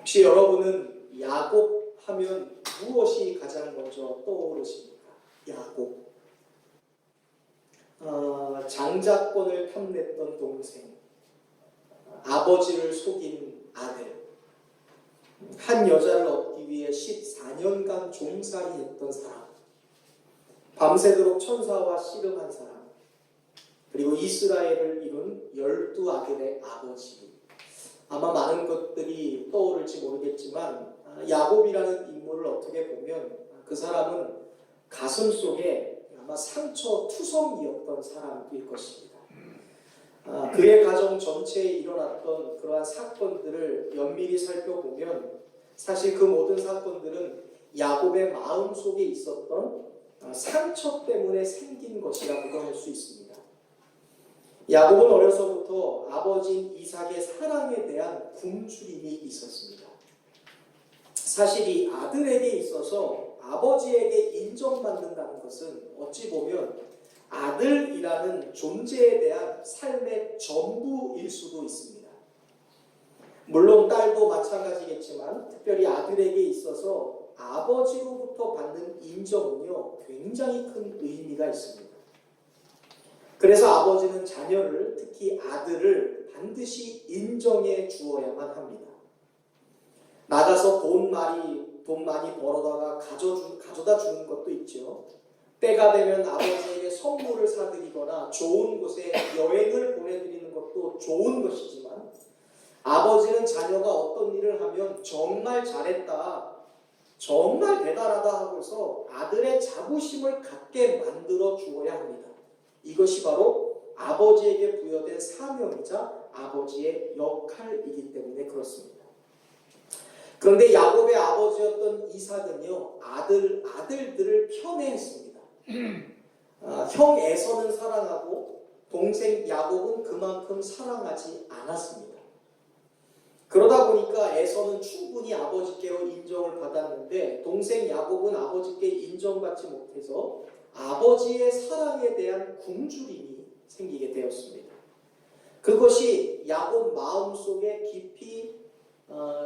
혹시 여러분은 야곱 하면 무엇이 가장 먼저 떠오르십니까? 야곱. 장자권을 탐냈던 동생, 아버지를 속인 아들, 한 여자를 얻기 위해 14년간 종살이했던 사람, 밤새도록 천사와 씨름한 사람, 그리고 이스라엘을 이룬 12아들의 아버지. 아마 많은 것들이 떠오를지 모르겠지만 야곱이라는 인물을 어떻게 보면 그 사람은 가슴 속에 아마 상처투성이었던 사람일 것입니다. 그의 가정 전체에 일어났던 그러한 사건들을 면밀히 살펴보면 사실 그 모든 사건들은 야곱의 마음속에 있었던 상처 때문에 생긴 것이라고 할 수 있습니다. 야곱은 어려서부터 아버지인 이삭의 사랑에 대한 굶주림이 있었습니다. 사실 이 아들에게 있어서 아버지에게 인정받는다는 것은 어찌 보면 아들이라는 존재에 대한 삶의 전부일 수도 있습니다. 물론 딸도 마찬가지겠지만 특별히 아들에게 있어서 아버지로부터 받는 인정은요, 굉장히 큰 의미가 있습니다. 그래서 아버지는 자녀를, 특히 아들을 반드시 인정해 주어야만 합니다. 나가서 돈 많이 벌어다가 가져다 주는 것도 있죠. 때가 되면 아버지에게 선물을 사드리거나 좋은 곳에 여행을 보내드리는 것도 좋은 것이지만 아버지는 자녀가 어떤 일을 하면 정말 잘했다, 정말 대단하다 하고서 아들의 자부심을 갖게 만들어 주어야 합니다. 이것이 바로 아버지에게 부여된 사명이자 아버지의 역할이기 때문에 그렇습니다. 그런데 야곱의 아버지였던 이삭은요, 아들들을 편애했습니다. 형 에서는 사랑하고 동생 야곱은 그만큼 사랑하지 않았습니다. 그러다 보니까 에서는 충분히 아버지께로 인정을 받았는데 동생 야곱은 아버지께 인정받지 못해서 아버지의 사랑에 대한 굶주림이 생기게 되었습니다. 그것이 야곱 마음속에 깊이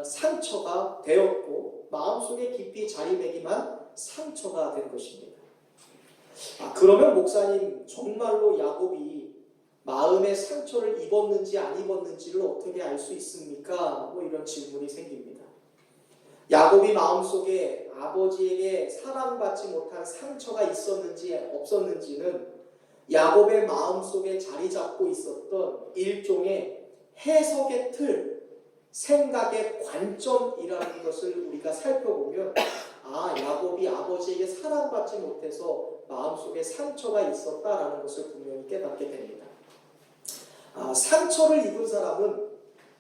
상처가 되었고 마음속에 깊이 자리매김한 상처가 된 것입니다. 그러면 목사님, 정말로 야곱이 마음의 상처를 입었는지 안 입었는지를 어떻게 알 수 있습니까? 이런 질문이 생깁니다. 야곱이 마음속에 아버지에게 사랑받지 못한 상처가 있었는지 없었는지는 야곱의 마음속에 자리 잡고 있었던 일종의 해석의 틀, 생각의 관점이라는 것을 우리가 살펴보면 야곱이 아버지에게 사랑받지 못해서 마음속에 상처가 있었다라는 것을 분명히 깨닫게 됩니다. 상처를 입은 사람은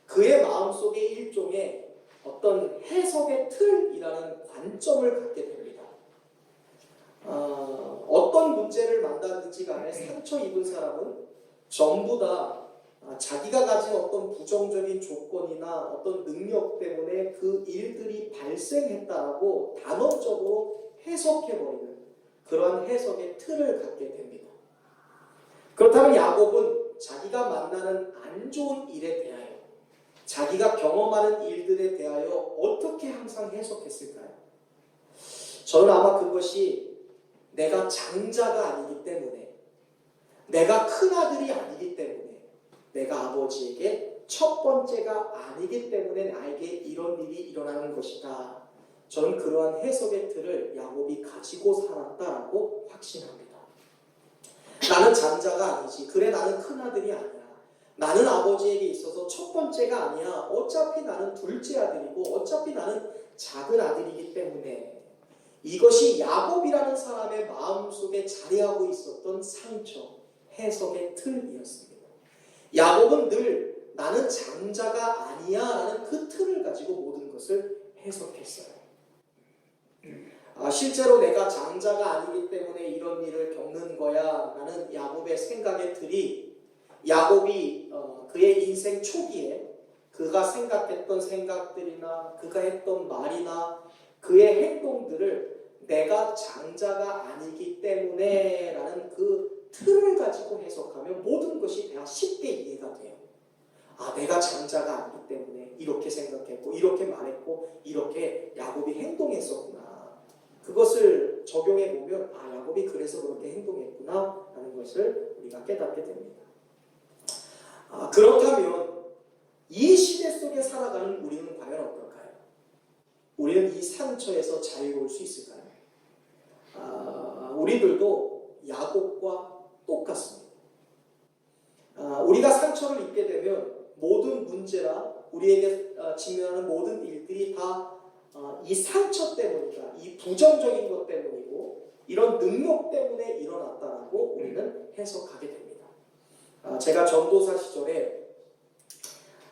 그의 마음속에 일종의 어떤 해석의 틀이라는 관점을 갖게 됩니다. 어떤 문제를 만나든지 간에 상처 입은 사람은 전부 다 자기가 가진 어떤 부정적인 조건이나 어떤 능력 때문에 그 일들이 발생했다라고 단언적으로 해석해버리는 그러한 해석의 틀을 갖게 됩니다. 그렇다면 야곱은 자기가 만나는 안 좋은 일에 대하여, 자기가 경험하는 일들에 대하여 어떻게 항상 해석했을까요? 저는 아마 그것이 내가 장자가 아니기 때문에, 내가 큰아들이 아니기 때문에, 내가 아버지에게 첫 번째가 아니기 때문에 나에게 이런 일이 일어나는 것이다. 저는 그러한 해석의 틀을 야곱이 가지고 살았다라고 확신합니다. 나는 장자가 아니지. 그래, 나는 큰아들이 아니야. 나는 아버지에게 있어서 첫 번째가 아니야. 어차피 나는 둘째 아들이고 어차피 나는 작은 아들이기 때문에. 이것이 야곱이라는 사람의 마음속에 자리하고 있었던 상처, 해석의 틀이었습니다. 야곱은 늘 나는 장자가 아니야 라는 그 틀을 가지고 모든 것을 해석했어요. 실제로 내가 장자가 아니기 때문에 이런 일을 겪는 거야 라는 야곱의 생각의 틀이 야곱이 그의 인생 초기에 그가 생각했던 생각들이나 그가 했던 말이나 그의 행동들을 내가 장자가 아니기 때문에 라는 그 틀을 가지고 해석하면 모든 것이 다 쉽게 이해가 돼요. 내가 장자가 아니기 때문에 이렇게 생각했고 이렇게 말했고 이렇게 야곱이 행동했었구나. 그것을 적용해 보면 야곱이 그래서 그렇게 행동했구나 하는 것을 우리가 깨닫게 됩니다. 그렇다면 이 시대 속에 살아가는 우리는 과연 어떨까요? 우리는 이 상처에서 자유로울 수 있을까요? 우리들도 야곱과 똑같습니다. 우리가 상처를 입게 되면 모든 문제나 우리에게 직면하는 모든 일들이 다 이 상처 때문이다. 이 부정적인 것 때문이고 이런 능력 때문에 일어났다라고 우리는 해석하게 됩니다. 제가 전도사 시절에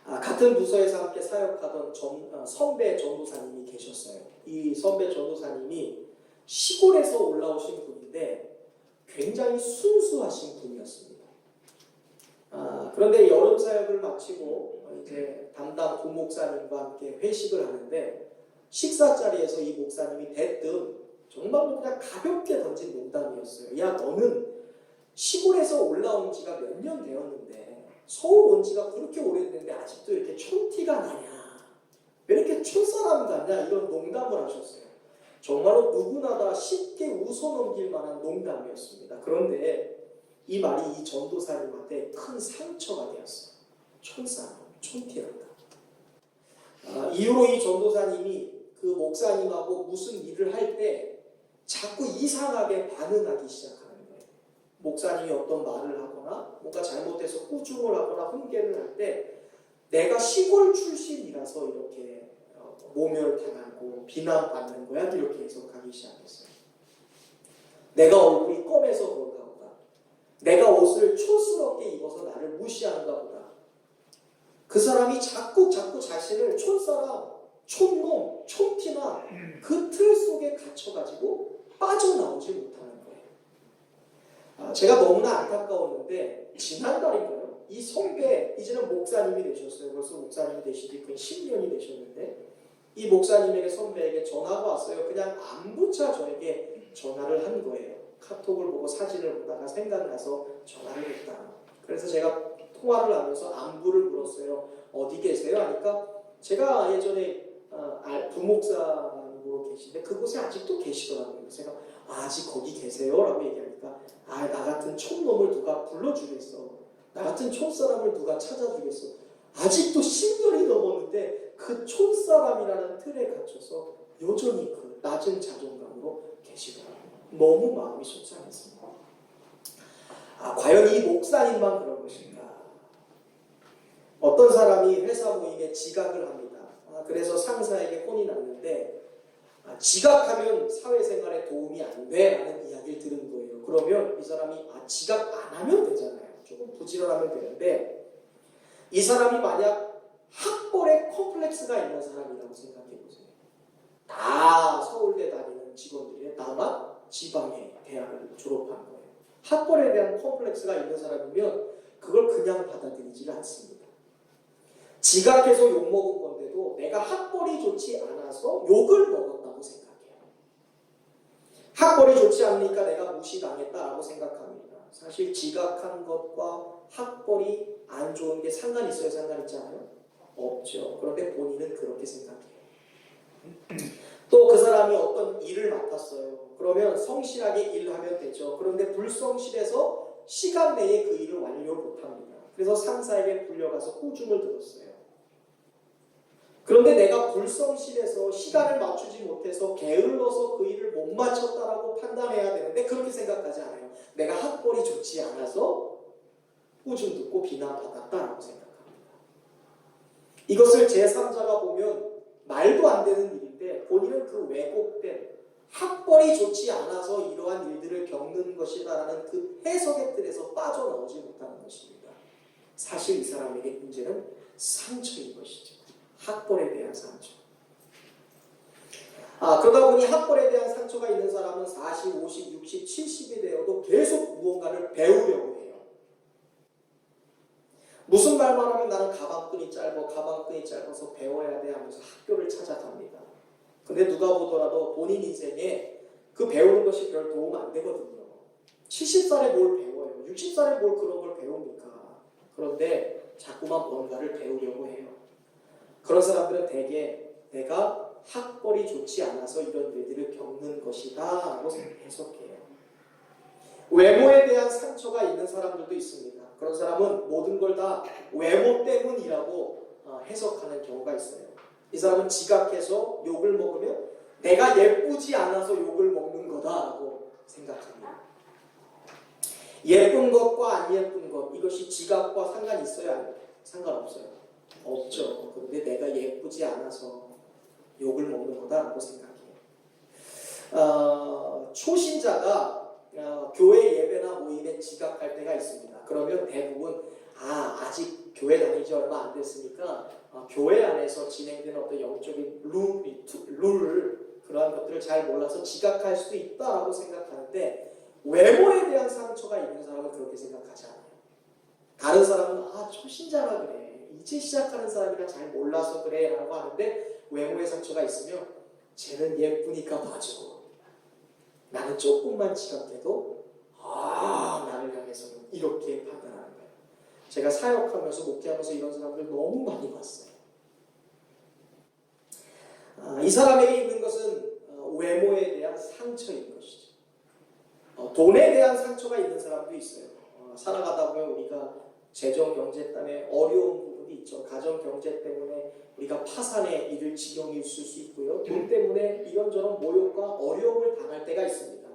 같은 부서에서 함께 사역하던 선배 전도사님이 계셨어요. 이 선배 전도사님이 시골에서 올라오신 분인데 굉장히 순수하신 분이었습니다. 그런데 여름 사역을 마치고 이제 담당 부목사님과 함께 회식을 하는데 식사 자리에서 이 목사님이 대뜸 정말 그냥 가볍게 던진 농담이었어요. 야, 너는 시골에서 올라온 지가 몇 년 되었는데 서울 온 지가 그렇게 오래됐는데 아직도 이렇게 촌티가 나냐? 왜 이렇게 촌사람 같냐? 이런 농담을 하셨어요. 정말로 누구나 다 쉽게 웃어넘길 만한 농담이었습니다. 그런데 이 말이 이 전도사님한테 큰 상처가 되었어요. 촌사람, 촌티란다. 이후로 이 전도사님이 그 목사님하고 무슨 일을 할 때 자꾸 이상하게 반응하기 시작하는 거예요. 목사님이 어떤 말을 하거나 뭔가 잘못해서 꾸중을 하거나 훈계를 할 때 내가 시골 출신이라서 이렇게 모멸당하고 비난받는 거야 이렇게 해석하기 시작했어요. 내가 얼굴이 검해서 그런가 보다. 내가 옷을 촌스럽게 입어서 나를 무시하는가 보다. 그 사람이 자꾸 자신을 촌사람, 촌놈, 촌티나 그 틀 속에 갇혀가지고 빠져나오지 못하는 거예요. 제가 너무나 안타까웠는데 지난달인가요? 이 선배, 이제는 목사님이 되셨어요. 벌써 목사님이 되시기 근 10년이 되셨는데 이 목사님에게 선배에게 전화가 왔어요. 그냥 안부차 저에게 전화를 한 거예요. 카톡을 보고 사진을 보다가 생각나서 전화를 했다. 그래서 제가 통화를 하면서 안부를 물었어요. 어디 계세요? 하니까 제가 예전에 부목사님으로 계신데 그곳에 아직도 계시더라고요. 제가 아직 거기 계세요? 라고 얘기하니까 나 같은 촌놈을 누가 불러주겠어. 나 같은 촌사람을 누가 찾아주겠어. 아직도 10년이 넘었는데 그 촌사람이라는 틀에 갇혀서 여전히 그 낮은 자존감으로 계시더라고요. 너무 마음이 속상했습니다. 과연 이 목사님만 그런 것인가? 어떤 사람이 회사 모임에 지각을 합니다. 그래서 상사에게 혼이 났는데 지각하면 사회생활에 도움이 안 돼라는 이야기를 들은 거예요. 그러면 이 사람이 지각 안 하면 되잖아요. 조금 부지런하면 되는데 이 사람이 만약 학벌에 컴플렉스가 있는 사람이라고 생각해 보세요. 다 서울대 다니는 직원들이 나만 지방의 대학을 졸업한 거예요. 학벌에 대한 컴플렉스가 있는 사람이면 그걸 그냥 받아들이지 않습니다. 지각해서 욕먹은 건데도 내가 학벌이 좋지 않아서 욕을 먹었다고 생각해요. 학벌이 좋지 않으니까 내가 무시당했다라고 생각합니다. 사실 지각한 것과 학벌이 안 좋은 게 상관이 있어요? 상관 있지 않아요? 없죠. 그런데 본인은 그렇게 생각해요. 또 그 사람이 어떤 일을 맡았어요. 그러면 성실하게 일하면 되죠. 그런데 불성실해서 시간 내에 그 일을 완료 못합니다. 그래서 상사에게 불려가서 꾸중을 들었어요. 그런데 내가 불성실해서 시간을 맞추지 못해서 게을러서 그 일을 못 마쳤다라고 판단해야 되는데 그렇게 생각하지 않아요. 내가 학벌이 좋지 않아서 꾸중 듣고 비난받았다라고 생각합니다. 이것을 제3자가 보면 말도 안 되는 일인데 본인은 그 왜곡된 학벌이 좋지 않아서 이러한 일들을 겪는 것이다라는 그 해석의 틀에서 빠져나오지 못하는 것입니다. 사실 이 사람에게 문제는 상처인 것이죠. 학벌에 대한 상처. 그러다 보니 학벌에 대한 상처가 있는 사람은 40, 50, 60, 70이 되어도 계속 무언가를 배우려고 해요. 무슨 말만 하면 나는 가방끈이 짧아서 배워야 돼 하면서 학교를 찾아갑니다. 근데 누가 보더라도 본인 인생에 그 배우는 것이 별 도움 안 되거든요. 70살에 뭘 배워요? 60살에 뭘 그런 걸 배웁니까? 그런데 자꾸만 뭔가를 배우려고 해요. 그런 사람들은 대개 내가 학벌이 좋지 않아서 이런 일들을 겪는 것이다 라고 해석해요. 외모에 대한 상처가 있는 사람들도 있습니다. 그런 사람은 모든 걸 다 외모 때문이라고 해석하는 경우가 있어요. 이 사람은 지각해서 욕을 먹으면 내가 예쁘지 않아서 욕을 먹는 거다라고 생각합니다. 예쁜 것과 안 예쁜 것, 이것이 지각과 상관이 있어요? 상관없어요. 없죠. 그런데 내가 예쁘지 않아서 욕을 먹는 거다라고 생각해요. 초신자가 교회 예배나 모임에 지각할 때가 있습니다. 그러면 대부분 아직 교회 다닌 지 얼마 안 됐으니까 교회 안에서 진행되는 어떤 영적인 룰 그러한 것들을 잘 몰라서 지각할 수도 있다라고 생각하는데, 외모에 대한 상처가 있는 사람은 그렇게 생각하지 않아요. 다른 사람은 초신자라 그래, 이제 시작하는 사람이라 잘 몰라서 그래 라고 하는데, 외모의 상처가 있으면 쟤는 예쁘니까 봐주고 나는 조금만 지각해도 나를 향해서는 이렇게 판단하는 거예요. 제가 사역하면서 목회하면서 이런 사람들 너무 많이 봤어요. 이 사람에게 있는 것은 외모에 대한 상처인 것이죠. 돈에 대한 상처가 있는 사람도 있어요. 살아가다 보면 우리가 재정 경제 때문에 어려운 부분이 있죠. 가정 경제 때문에 우리가 파산에 이를 지경이 있을 수 있고요. 돈 때문에 이런저런 모욕과 어려움을 당할 때가 있습니다.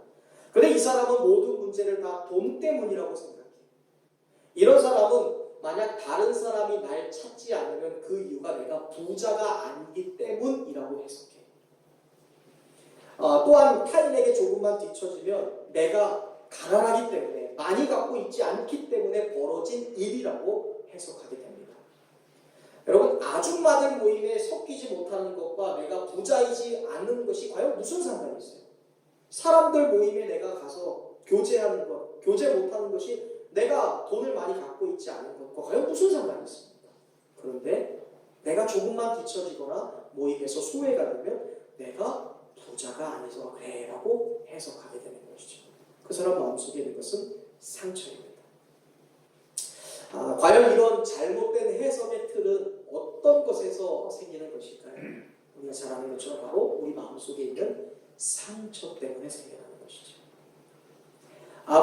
그런데 이 사람은 모든 문제를 다 돈 때문이라고 생각해요. 이런 사람은 만약 다른 사람이 날 찾지 않으면 그 이유가 내가 부자가 아니기 때문이라고 해석해요. 또한 타인에게 조금만 뒤처지면 내가 가난하기 때문에, 많이 갖고 있지 않기 때문에 벌어진 일이라고 해석하게 됩니다. 여러분, 아줌마들 모임에 섞이지 못하는 것과 내가 부자이지 않는 것이 과연 무슨 상관이 있어요? 사람들 모임에 내가 가서 교제하는 것, 교제 못하는 것이 내가 돈을 많이 갖고 있지 않은 것과 과연 무슨 상관이 있습니까? 그런데 내가 조금만 뒤처지거나 모임에서 소외가 되면 내가 부자가 아니서 그래 라고 해석하게 되는 것이죠. 그 사람 마음속에 있는 것은 상처입니다. 과연 이런 잘못된 해석의 틀은 어떤 것에서 생기는 것일까요? 우리가 잘 아는 것처럼 바로 우리 마음속에 있는 상처 때문에 생겨나는 것이죠.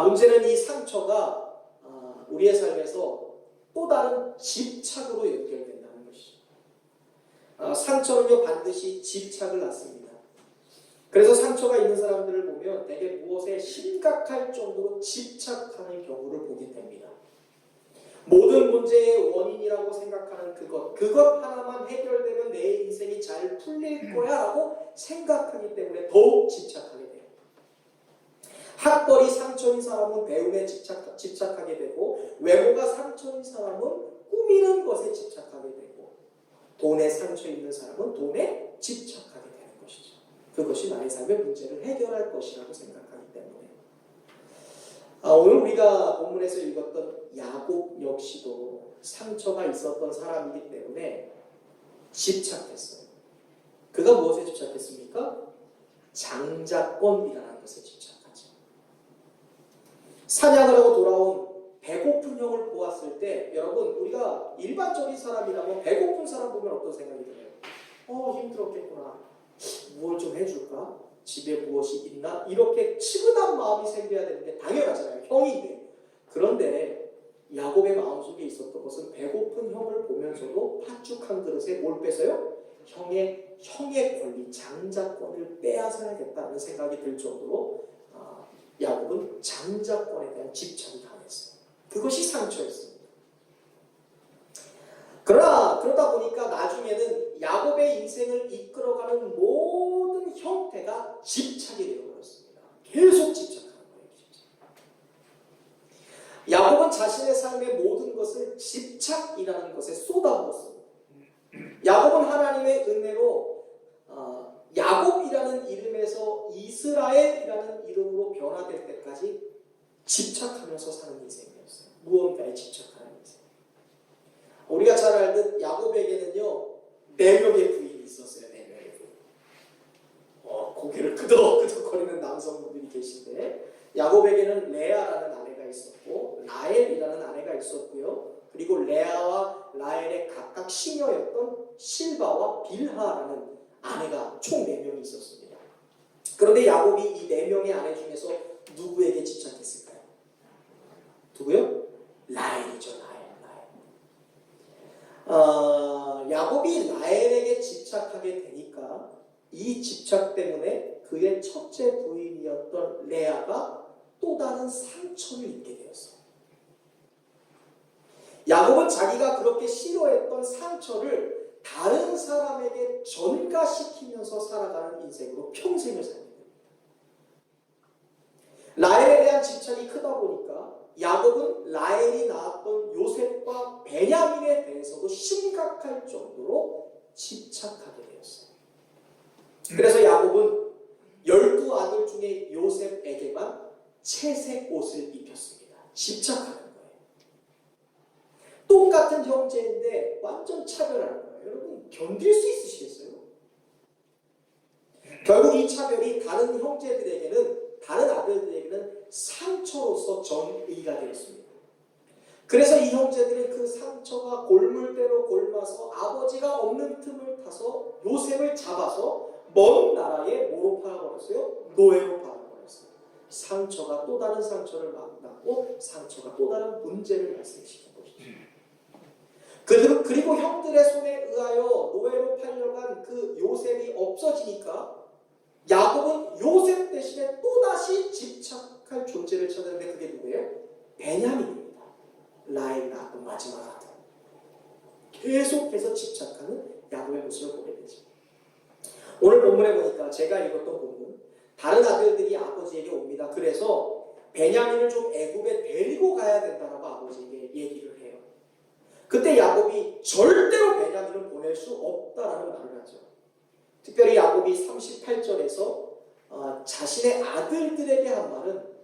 문제는 이 상처가 우리의 삶에서 또 다른 집착으로 연결된다는 것이죠. 상처는요 반드시 집착을 낳습니다. 그래서 상처가 있는 사람들을 보면 대개 무엇에 심각할 정도로 집착하는 경우를 보게 됩니다. 모든 문제의 원인이라고 생각하는 그것 하나만 해결되면 내 인생이 잘 풀릴 거야 라고 생각하기 때문에 더욱 집착하게 돼요. 학벌이 상처인 사람은 배움에 집착하게 되고, 외모가 상처인 사람은 꾸미는 것에 집착하게 되고, 돈에 상처 있는 사람은 돈에 집착하게 되는 것이죠. 그것이 나의 삶의 문제를 해결할 것이라고 생각하기 때문에. 오늘 우리가 본문에서 읽었던 야곱 역시도 상처가 있었던 사람이기 때문에 집착했어요. 그가 무엇에 집착했습니까? 장자권이라는 것에 집착하죠. 사냥을 하고 돌아온 배고픈 형을 보았을 때, 여러분, 우리가 일반적인 사람이라면 배고픈 사람 보면 어떤 생각이 들어요? 힘들었겠구나. 무엇 좀 해줄까? 집에 무엇이 있나? 이렇게 치근한 마음이 생겨야 되는데 당연하잖아요. 형인데. 그런데 야곱의 마음속에 있었던 것은 배고픈 형을 보면서도 팥죽 한 그릇에 뭘 뺏어요? 형의 권리, 장자권을 빼앗아야겠다는 생각이 들 정도로 야곱은 장자권에 대한 집착이 강했어요. 그것이 상처였습니다. 그러다 보니까 나중에는 야곱의 인생을 이끌어가는 모든 형태가 집착이 되어버렸습니다. 계속 집착하는 거예요. 야곱은 자신의 삶의 모든 것을 집착이라는 것에 쏟아부었습니다. 야곱은 하나님의 은혜로 야곱이라는 이름에서 이스라엘이라는 이름으로 변화될 때까지 집착하면서 사는 인생이었어요. 무언가에 집착하는 인생. 우리가 잘 알듯 야곱에게는요 4명의 부인이 있었어요. 4명의 부인. 고개를 끄덕끄덕거리는 남성분들이 계신데, 야곱에게는 레아라는 아내가 있었고 라헬이라는 아내가 있었고요, 그리고 레아와 라헬의 각각 시녀였던 실바와 빌하라는 아내가 총 4명이 있었습니다. 그런데 야곱이 이 4명의 아내 중에서 누구에게 집착했을까요? 누구요? 라헬이죠. 라헬. 야곱이 라헬에게 집착하게 되니까 이 집착 때문에 그의 첫째 부인이었던 레아가 또 다른 상처를 입게 되었어요. 야곱은 자기가 그렇게 싫어했던 상처를 다른 사람에게 전가시키면서 살아가는 인생으로 평생을 살게 됩니다. 라헬에 대한 집착이 크다 보니까 야곱은 라헬이 낳았던 요셉과 베냐민에 대해서도 심각할 정도로 집착하게 되었어요. 그래서 야곱은 12아들 중에 요셉에게만 채색 옷을 입혔습니다. 집착하는 거예요. 똑같은 형제인데 완전 차별하는 거예요. 여러분 견딜 수 있으시겠어요? 결국 이 차별이 다른 형제들에게는, 다른 아들들에게는 상처로서 전이가 되었습니다. 그래서 이 형제들은 그 상처가 골물대로 골마서 아버지가 없는 틈을 타서 요셉을 잡아서 먼 나라에 뭐로 팔아버렸어요? 노예로 팔아버렸어요. 상처가 또 다른 상처를 낳고 상처가 또 다른 문제를 발생시킨 것이죠. 그리고 형들의 손에 의하여 노예로 팔려간 그 요셉이 없어지니까 야곱은 요셉 대신에 또다시 집착할 존재를 찾았는데 그게 누구예요? 베냐민입니다. 라헬 낳았던 마지막 아들. 계속해서 집착하는 야곱의 모습을 보게 되죠. 오늘 본문에 보니까 제가 읽었던 본문, 다른 아들들이 아버지에게 옵니다. 그래서 베냐민을 좀 애굽에 데리고 가야 된다라고 아버지에게 얘기를 해요. 그때 야곱이 절대로 베냐민을 보낼 수 없다라는 말을 하죠. 특별히 야곱이 38절에서 자신의 아들들에게 한 말은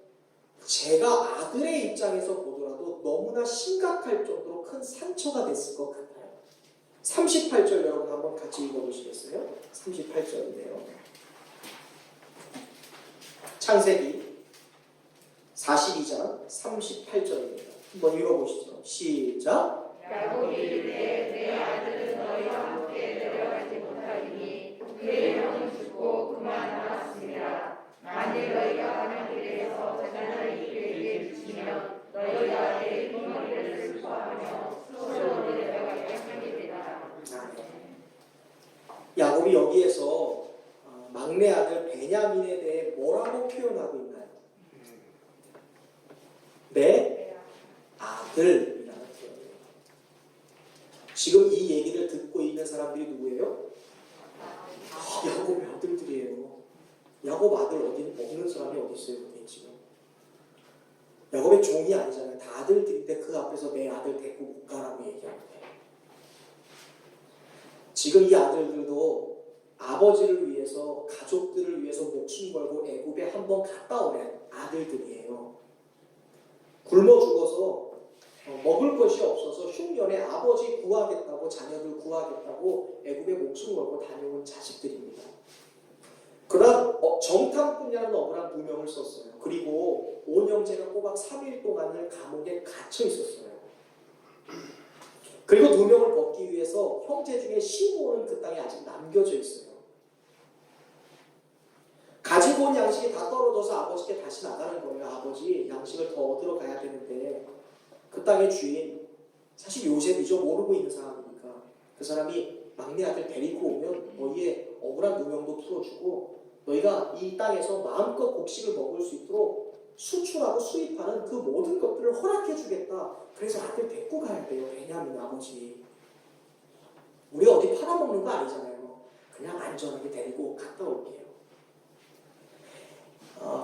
제가 아들의 입장에서 보더라도 너무나 심각할 정도로 큰 상처가 됐을 것 같아요. 38절 여러분 한번 같이 읽어보시겠어요? 38절인데요. 창세기 42장 38절입니다. 한번 읽어보시죠. 시작. 야곱이 이르되 내 아들은 너희와 함께 내려가지 못하리니 그의 영은 죽고 그만 남았습니다. 만일 너희가 가는 길에서 자녀를 그에게 미치면 너희가 내 흰머리를 슬퍼하며 서로 내려가게 하게 되리라. 야곱이 여기에서 막내 아들 베냐민에 대해 뭐라고 표현하고 있나요? 내 아들이라는 표현이에요. 지금 이 얘기를 듣고 있는 사람들이 누구예요? 야곱의 아들들이에요. 야곱 아들 없는 사람이 어디 있어요? 지금 야곱의 종이 아니잖아요. 다 아들들인데 그 앞에서 내 아들 데리고 못 가라고 얘기하는데 지금 이 아들들도 아버지를 위해서, 가족들을 위해서 목숨 걸고 애굽에 한번 갔다 오는 아들들이에요. 굶어 죽어서 먹을 것이 없어서 흉년에 아버지 구하겠다고, 자녀들 구하겠다고 애굽에 목숨 걸고 다녀온 자식들입니다. 그러나 정탐꾼이라는 억울한 누명을 썼어요. 그리고 온 형제가 꼬박 3일 동안을 감옥에 갇혀 있었어요. 그리고 누명을 벗기 위해서 형제 중에 시므온은 그 땅에 아직 남겨져 있어요. 가지고 온 양식이 다 떨어져서 아버지께 다시 나가는 거예요. 아버지, 양식을 더 얻으러 가야 되는데 그 땅의 주인, 사실 요셉이죠. 모르고 있는 사람이니까 그 사람이 막내 아들 데리고 오면 너희의 억울한 누명도 풀어주고 너희가 이 땅에서 마음껏 곡식을 먹을 수 있도록 수출하고 수입하는 그 모든 것들을 허락해 주겠다. 그래서 아들 데리고 가야 돼요. 베냐민 아버지. 우리가 어디 팔아먹는 거 아니잖아요. 그냥 안전하게 데리고 갔다 올게요.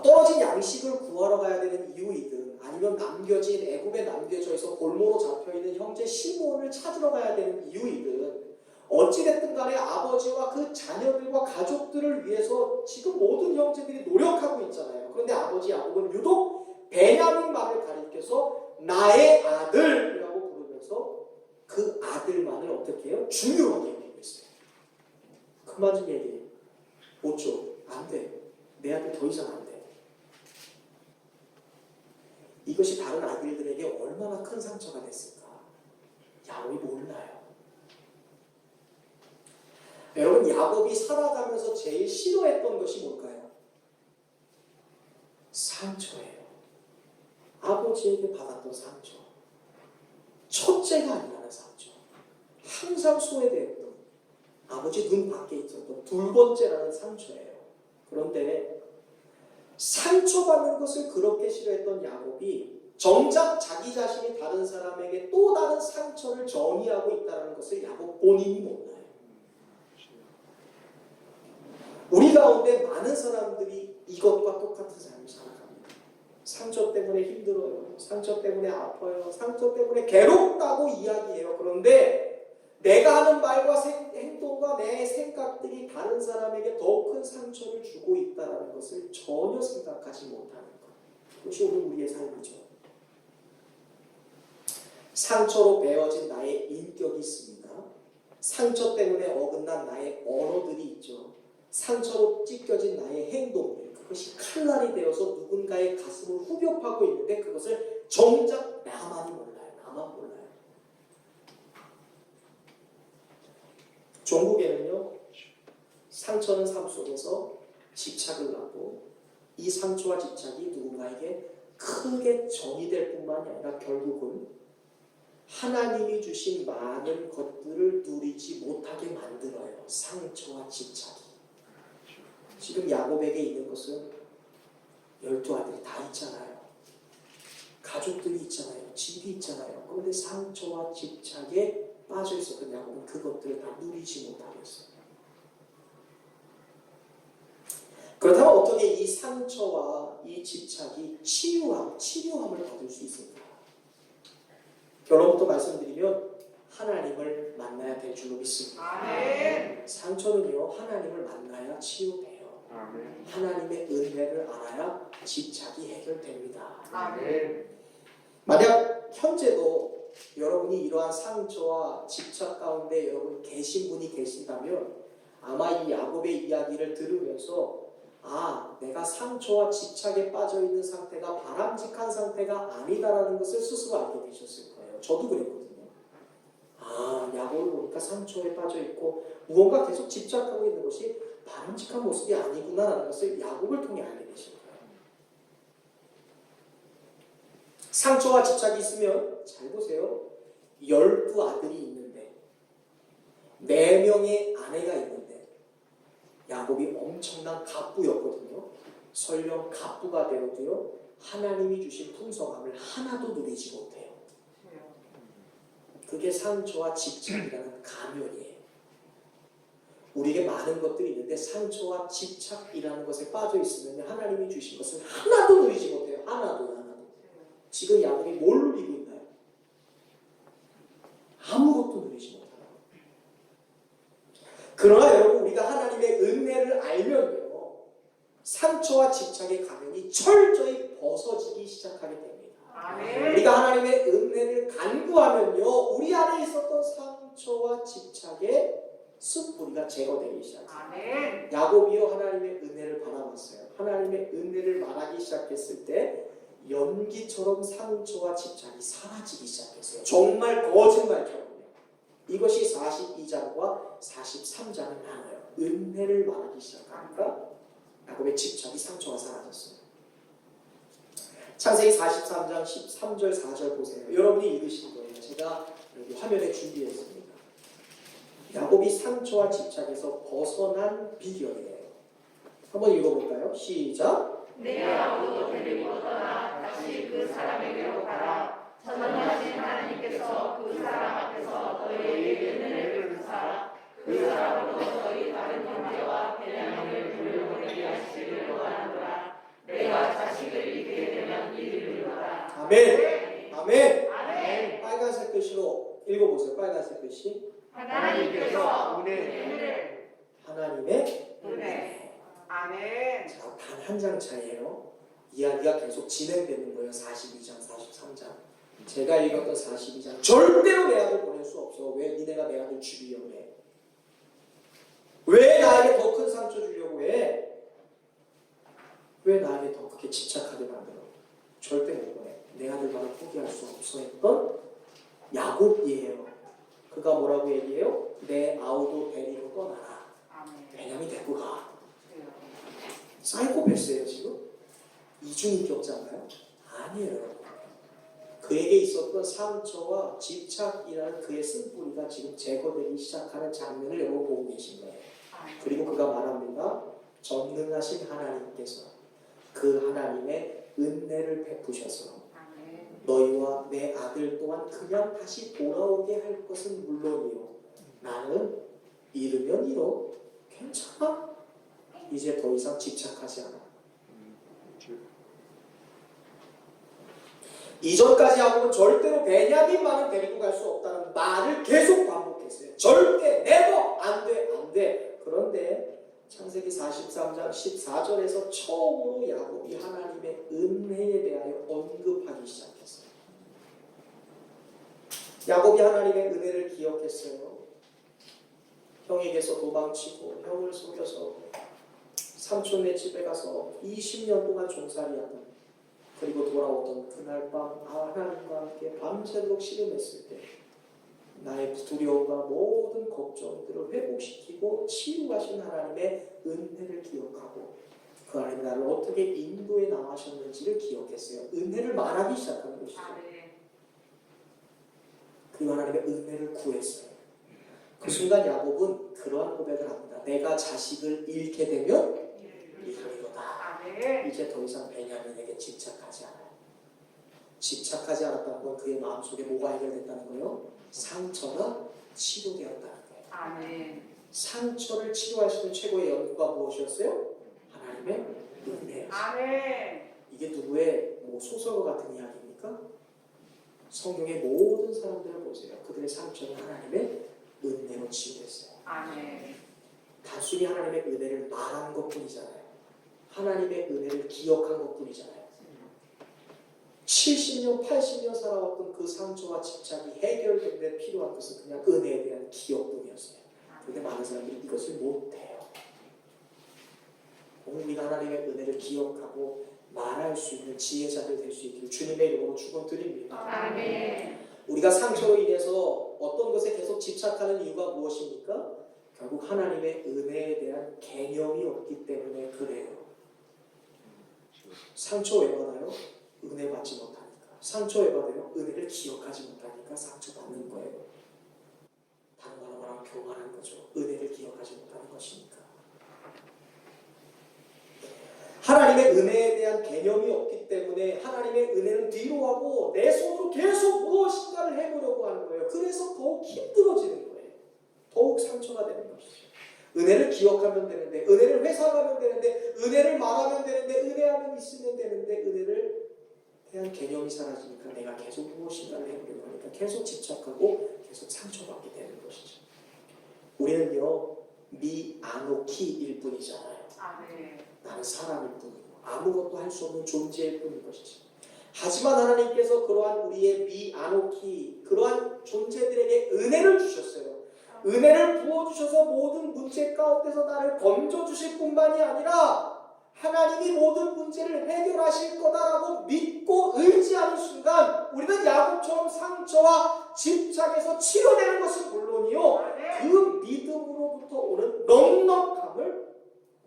떨어진 양식을 구하러 가야 되는 이유이든 아니면 남겨진 애굽에 남겨져 있어 골모로 잡혀있는 형제 시므온을 찾으러 가야 되는 이유이든 어찌됐든 간에 아버지와 그 자녀들과 가족들을 위해서 지금 모든 형제들이 노력하고 있잖아요. 그런데 아버지 야곱은 유독 베냐민만을 가리켜서 나의 아들이라고 부르면서 그 아들만을 어떻게 해요? 중요하게 여기고 있어요. 그만 좀 얘기해요. 5초. 안 돼. 내 아들 더 이상 안 돼. 이것이 다른 아들들에게 얼마나 큰 상처가 됐을까. 야곱이 몰라요. 여러분, 야곱이 살아가면서 제일 싫어했던 것이 뭘까요? 상처예요. 아버지에게 받았던 상처. 첫째가 아니라는 상처. 항상 소외되었던, 아버지 눈 밖에 있었던 두 번째라는 상처예요. 그런데 상처받는 것을 그렇게 싫어했던 야곱이 정작 자기 자신이 다른 사람에게 또 다른 상처를 전이하고 있다는 것을 야곱 본인이 몰라요. 우리 가운데 많은 사람들이 이것과 똑같은 삶을 살아갑니다. 상처 때문에 힘들어요. 상처 때문에 아파요. 상처 때문에 괴롭다고 이야기해요. 그런데 내가 하는 말과 행동과 내 생각들이 다른 사람에게 더 큰 상처를 주고 있다는 것을 전혀 생각하지 못하는 것. 그것이 오늘 우리의 삶이죠. 상처로 베어진 나의 인격이 있습니다. 상처 때문에 어긋난 나의 언어들이 있죠. 상처로 찢겨진 나의 행동들, 그것이 칼날이 되어서 누군가의 가슴을 후벼파고 있는데 그것을 정작 나만이 몰라요. 나만 몰라요. 종국에는요, 상처는 삶 속에서 집착을 하고 이 상처와 집착이 누군가에게 크게 전이될 뿐만이 아니라 결국은 하나님이 주신 많은 것들을 누리지 못하게 만들어요. 상처와 집착이. 지금 야곱에게 있는 것은 12아들이 다 있잖아요. 가족들이 있잖아요. 집이 있잖아요. 그런데 상처와 집착에 빠져 있었던 야곱은 그것들을 다 누리지 못하고 있어요. 그렇다면 어떻게 이 상처와 이 집착이 치유함을 받을 수 있을까? 결론부터 말씀드리면 하나님을 만나야 될 줄로 믿습니다. 아멘. 상처는요, 하나님을 만나야 치유돼요. 아멘. 하나님의 은혜를 알아야 집착이 해결됩니다. 아멘. 만약 현재도 여러분이 이러한 상처와 집착 가운데 여러분 계신 분이 계신다면 아마 이 야곱의 이야기를 들으면서 내가 상처와 집착에 빠져있는 상태가 바람직한 상태가 아니다라는 것을 스스로 알게 되셨을 거예요. 저도 그랬거든요. 야곱을 보니까 상처에 빠져있고 무언가 계속 집착하고 있는 것이 바람직한 모습이 아니구나라는 것을 야곱을 통해 알게 되신 거예요. 상처와 집착이 있으면 잘 보세요. 12아들이 있는데 4명의 아내가 있는데 야곱이 엄청난 갑부였거든요. 설령 갑부가 되어도요, 하나님이 주신 풍성함을 하나도 누리지 못해요. 그게 상처와 집착이라는 가면이에요. 우리에게 많은 것들이 있는데 상처와 집착이라는 것에 빠져 있으면 하나님이 주신 것을 하나도 누리지 못해요. 하나도. 지금 야곱이 뭘 누리고 있나요? 아무것도 누리지 못해요. 그러나 여러분, 우리가 하나님의 은혜를 알면요, 상처와 집착의 가면이 철저히 벗어지기 시작하게 됩니다. 아멘. 우리가 하나님의 은혜를 간구하면요, 우리 안에 있었던 상처와 집착의 숯불이가 제거되기 시작해요. 아멘. 야곱이요, 하나님의 은혜를 바라봤어요. 하나님의 은혜를 말하기 시작했을 때 연기처럼 상처와 집착이 사라지기 시작했어요. 정말 거짓말처럼요. 이것이 42장과 43장을 나눠요. 은혜를 말하기 시작하니까 야곱의 집착이 상처가 사라졌어요. 창세기 43장 13절 4절 보세요. 여러분이 읽으실 거예요. 제가 여기 화면에 준비했습니다. 야곱이 상처와 집착에서 벗어난 비결이에요. 한번 읽어볼까요? 시작. 내가 너도 데리고 떠나 다시 그 사람에게로 가라. 전능하신 하나님께서 그 사람 앞에서 너희에게 은혜를 베푸사 그 사람으로 너희 다른 형제와 베냐민을 돌려보내게 하시기를 원하노라. 내가 자식을 잃게 되면 이르리로다. 아멘. 아멘. 아멘. 빨간색 글씨로 읽어보세요. 빨간색 글씨. 하나님께서 은혜를 하나님의 은혜. 아멘. 자, 단 한 장 차이에요. 이야기가 계속 진행되는 거예요. 42장, 43장. 제가 읽었던 42장. 절대로 내 아들 보낼 수 없어. 왜 니네가 내 아들 죽이려고 해? 왜 나에게 더 큰 상처 주려고 해? 왜 나에게 더 크게 집착하게 만들어? 절대 못 보내. 내 아들 나를 포기할 수 없어 했던 야곱이에요. 그가 뭐라고 얘기해요? 내 아우도 데리고 떠나라. 아멘. 베냐민 데리고 가. 네. 사이코패스예요 지금? 이중인격자인가요? 아니에요 여러분. 그에게 있었던 상처와 집착이라는 그의 쓴뿌리가 지금 제거되기 시작하는 장면을 여러분 보고 계신 거예요. 그리고 그가 말합니다. 전능하신 하나님께서 그 하나님의 은혜를 베푸셔서 아멘. 너희와 내 아들 또한 그냥 다시 돌아오게 할 것은 물론이요. 나는 잃으면 잃어. 괜찮아. 이제 더 이상 집착하지 않아. 이전까지 야곱은 절대로 베냐민만은 데리고 갈 수 없다는 말을 계속 반복했어요. 절대, never, 안 돼, 안 돼. 그런데 창세기 43장 14절에서 처음으로 야곱이 하나님의 은혜에 대하여 언급하기 시작했어요. 야곱이 하나님의 은혜를 기억했어요. 형에게서 도망치고 형을 속여서 삼촌네 집에 가서 20년 동안 종살이하던 그리고 돌아오던 그날 밤 하나님과 함께 밤새도록 씨름했을 때 나의 두려움과 모든 걱정들을 회복시키고 치유하신 하나님의 은혜를 기억하고 그 하나님 나를 어떻게 인도에 나가셨는지를 기억했어요. 은혜를 말하기 시작한 것이죠. 그 하나님의 은혜를 구했어요. 그 순간 야곱은 그러한 고백을 합니다. 내가 자식을 잃게 되면 이러리로다. 이제 더 이상 베냐민에게 집착하지 않아요. 집착하지 않았다는 건 그의 마음속에 뭐가 해결됐다는 거예요? 상처가 치료되었다는 거예요. 아멘. 상처를 치료할 수 있는 최고의 연구가 무엇이었어요? 하나님의 은혜였어요. 아멘. 이게 누구의 소설과 같은 이야기입니까? 성경의 모든 사람들을 보세요. 그들의 상처는 하나님의 은혜로 치유됐어요. 아멘. 단순히 하나님의 은혜를 말한 것뿐이잖아요. 하나님의 은혜를 기억한 것뿐이잖아요. 70년, 80년 살아왔던 그 상처와 집착이 해결된 데 필요한 것은 그냥 은혜에 대한 기억뿐이었어요. 그런데 많은 사람들이 이것을 못해요. 우리가 하나님의 은혜를 기억하고 말할 수 있는 지혜자들 될 수 있기를 주님의 이름으로 축원드립니다. 아멘. 우리가 상처로 인해서 어떤 것에 계속 집착하는 이유가 무엇입니까? 결국 하나님의 은혜에 대한 개념이 없기 때문에 그래요. 상처 왜 받아요? 은혜 받지 못하니까. 상처 왜 받아요? 은혜를 기억하지 못하니까 상처 받는 거예요. 다른 말로 말하면 교만한 거죠. 은혜를 기억하지 못하는 것이니까. 하나님의 은혜에 대한 개념이 없기 때문에 하나님의 은혜는 뒤로 하고 내 손으로 계속 무엇인가를 해보려고 하는 거예요. 그래서 더욱 힘들어지는 거예요. 더욱 상처가 되는 것이죠. 은혜를 기억하면 되는데, 은혜를 회상하면 되는데, 은혜를 말하면 되는데, 은혜하면 있으면 되는데, 은혜를 대한 개념이 사라지니까 내가 계속 무엇인가를 해보려고 하니까 계속 집착하고 계속 상처받게 되는 것이죠. 우리는요, 미아노키일 뿐이잖아요. 아멘. 나는 사람일 뿐이고 아무것도 할 수 없는 존재일 뿐인 것이지. 하지만 하나님께서 그러한 우리의 미아노키, 그러한 존재들에게 은혜를 주셨어요. 은혜를 부어주셔서 모든 문제 가운데서 나를 건져주실 뿐만이 아니라 하나님이 모든 문제를 해결하실 거다라고 믿고 의지하는 순간 우리는 야곱처럼 상처와 집착에서 치료되는 것은 물론이요, 그 믿음으로부터 오는 넉넉함을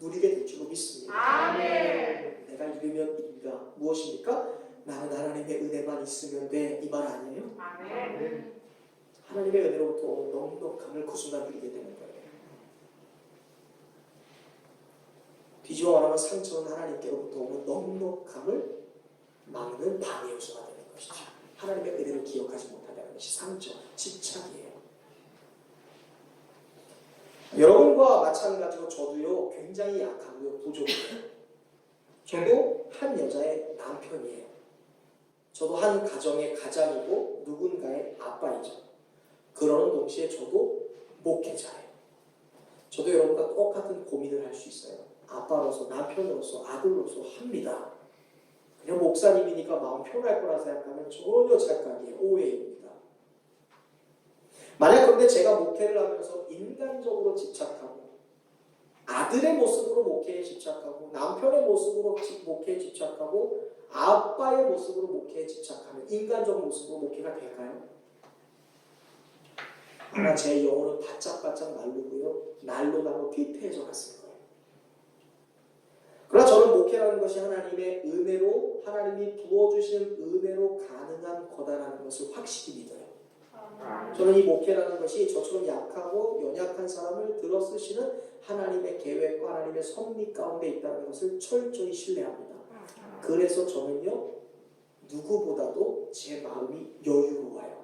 누리게 될 줄로 믿습니다. 아멘. 내가 이르면 이르다. 무엇입니까? 나는 하나님의 은혜만 있으면 돼. 이 말 아니에요? 아멘. 하나님의 은혜로부터 오는 넉넉함을 그 순간 누리게 되는 거예요. 뒤집어 말하면 상처는 하나님께로부터 오는 넉넉함을 막는 방해 요소가 되는 것이죠. 하나님의 은혜를 기억하지 못한다는 것이 상처, 집착이에요. 여러분과 마찬가지로 저도요, 굉장히 약하고요, 부족해요. 저도 한 여자의 남편이에요. 저도 한 가정의 가장이고 누군가의 아빠이죠. 그러는 동시에 저도 목회자예요. 저도 여러분과 똑같은 고민을 할 수 있어요. 아빠로서, 남편으로서, 아들로서 합니다. 그냥 목사님이니까 마음 편할 거라 생각하면 전혀 착각이에요. 오해입니다. 만약 그런데 제가 목회를 하면서 인간적으로 집착하고 아들의 모습으로 목회에 집착하고 남편의 모습으로 목회에 집착하고 아빠의 모습으로 목회에 집착하면 인간적 모습으로 목회가 될까요? 아마 제 영혼은 바짝바짝 날르고요. 날로 피폐해져 갔을 거예요. 그러나 저는 목회라는 것이 하나님의 은혜로, 하나님이 부어주시는 은혜로 가능한 거다라는 것을 확실히 믿어요. 저는 이 목회라는 것이 저처럼 약하고 연약한 사람을 들어 쓰시는 하나님의 계획과 하나님의 섭리 가운데 있다는 것을 철저히 신뢰합니다. 그래서 저는요, 누구보다도 제 마음이 여유로워요.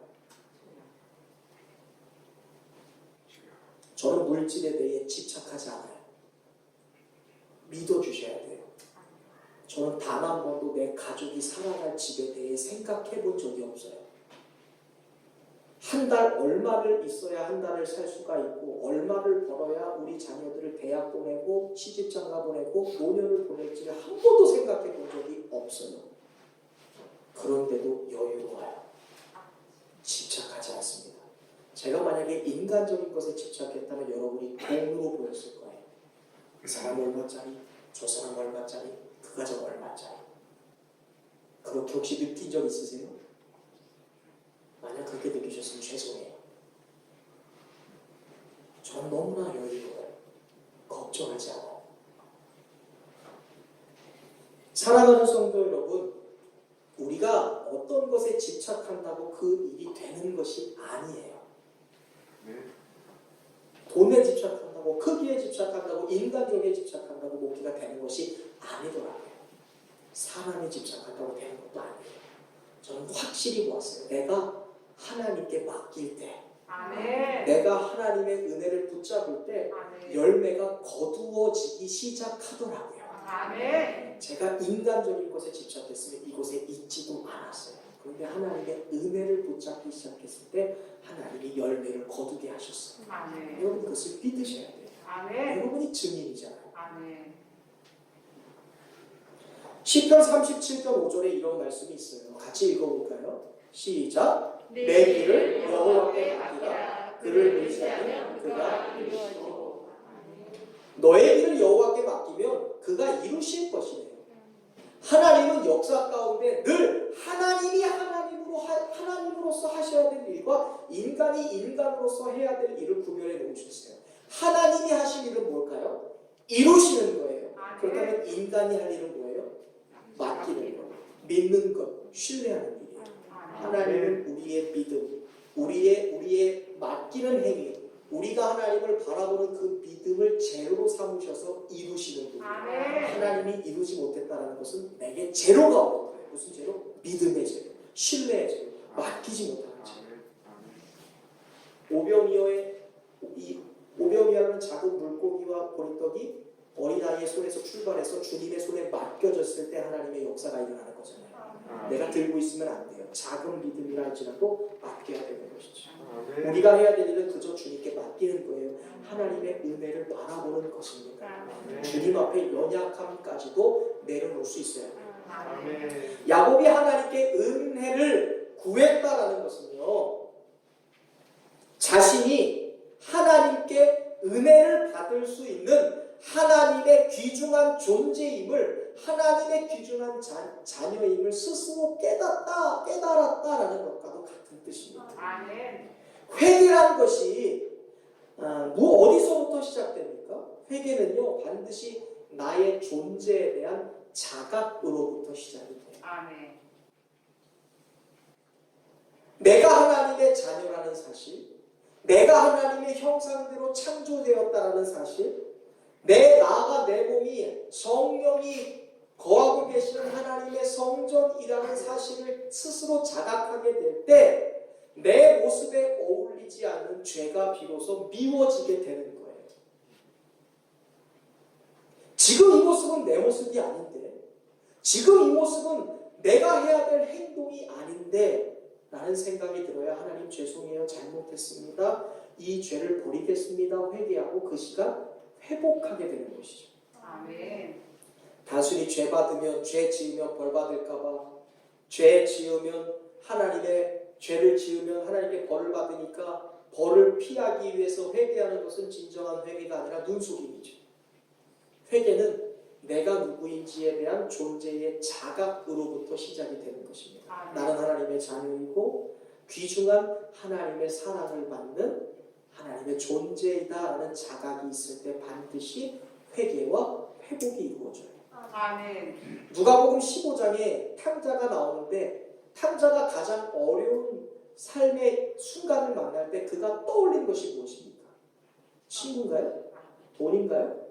저는 물질에 대해 집착하지 않아요. 믿어주셔야 돼요. 저는 단 한 번도 내 가족이 살아갈 집에 대해 생각해 본 적이 없어요. 한 달 얼마를 있어야 한 달을 살 수가 있고 얼마를 벌어야 우리 자녀들을 대학 보내고 시집장가 보내고 노년을 보낼지를 한 번도 생각해 본 적이 없어요. 그런데도 여유로워요. 집착하지 않습니다. 제가 만약에 인간적인 것에 집착했다면 여러분이 돈으로 보였을 거예요. 그 사람 얼마짜리, 저 사람 얼마짜리, 그 가정 얼마짜리. 그렇게 혹시 느낀 적 있으세요? 만약 그렇게 느끼셨으면 죄송해요. 전 너무나 여유로워요. 걱정하지 않아요. 사랑하는 성도 여러분, 우리가 어떤 것에 집착한다고 그 일이 되는 것이 아니에요. 돈에 집착한다고, 크기에 집착한다고, 인간적에 집착한다고 목회가 되는 것이 아니더라고요. 사람에 집착한다고 되는 것도 아니에요. 저는 확실히 보았어요. 내가 하나님께 맡길 때, 아멘. 내가 하나님의 은혜를 붙잡을 때 아멘. 열매가 거두어지기 시작하더라고요. 아멘. 제가 인간적인 것에 집착했으면 이곳에 있지도 않았어요. 그런데 하나님의 은혜를 붙잡기 시작했을 때 하나님이 열매를 거두게 하셨어요. 아멘. 여러분 그것을 믿으셔야 돼요. 아멘. 여러분이 증인이잖아요. 아멘. 시편 37편 5절에 이런 말씀이 있어요. 같이 읽어볼까요? 시작. 내 길을 여호와께 맡기라. 그를 의지하면 그가 이루시고. 너의 길을 여호와께 맡기면 그가 이루실 것이래요. 하나님은 역사 가운데 늘 하나님이 하나님으로서 하셔야 될 일과 인간이 인간으로서 해야 될 일을 구별해 놓으셨어요. 하나님이 하실 일은 뭘까요? 이루시는 거예요. 그렇다면 인간이 할 일은 뭐예요? 맡기는 것, 믿는 것, 신뢰하는 일이에요. 하나님은 우리의 믿음, 우리의 맡기는 행위, 우리가 하나님을 바라보는 그 믿음을 제로로 삼으셔서 이루시는 분이에요. 하나님이 이루지 못했다는 것은 내게 제로가 없는 거예요. 무슨 제로? 믿음의 제로, 신뢰의 제로, 맡기지 못하는 제로. 오병이어라는 작은 물고기와 보리떡이 어린아이의 손에서 출발해서 주님의 손에 맡겨졌을 때 하나님의 역사가 일어나는 거잖아요. 내가 들고 있으면 안 돼요. 작은 믿음이라 할지라도 맡겨야 되는 것이죠. 우리가 해야 될 일은 그저 주님께 맡기는 거예요. 하나님의 은혜를 바라보는 것입니다. 주님 앞에 연약함까지도 내려놓을 수 있어요. 야곱이 하나님께 은혜를 구했다라는 것은요, 자신이 하나님께 은혜를 받을 수 있는 하나님의 귀중한 존재임을, 하나님의 귀중한 자녀임을 스스로 깨달았다라는 것과도 같은 뜻입니다. 회개란 것이 어디서부터 시작됩니까? 회개는요, 반드시 나의 존재에 대한 자각으로부터 시작이 돼요. 내가 하나님의 자녀라는 사실, 내가 하나님의 형상대로 창조되었다라는 사실, 나가 내 몸이 성령이 거하고 계시는 하나님의 성전이라는 사실을 스스로 자각하게 될 때 내 모습에 어울리지 않는 죄가 비로소 미워지게 되는 거예요. 지금 이 모습은 내 모습이 아닌데, 지금 이 모습은 내가 해야 될 행동이 아닌데 라는 생각이 들어야 하나님 죄송해요, 잘못했습니다, 이 죄를 버리겠습니다, 회개하고 그 시간 회복하게 되는 것이죠. 단순히 죄 받으면, 죄 지으면 벌 받을까봐, 죄 지으면 죄를 지으면 하나님께 벌을 받으니까 벌을 피하기 위해서 회개하는 것은 진정한 회개가 아니라 눈속임이죠. 회개는 내가 누구인지에 대한 존재의 자각으로부터 시작이 되는 것입니다. 나는 하나님의 자녀이고 귀중한 하나님의 사랑을 받는 하나님의 존재이다라는 자각이 있을 때 반드시 회개와 회복이 이루어져요. 아멘. 누가복음 15장에 탕자가 나오는데 탕자가 가장 어려운 삶의 순간을 만날 때 그가 떠올린 것이 무엇입니까? 친구인가요? 돈인가요?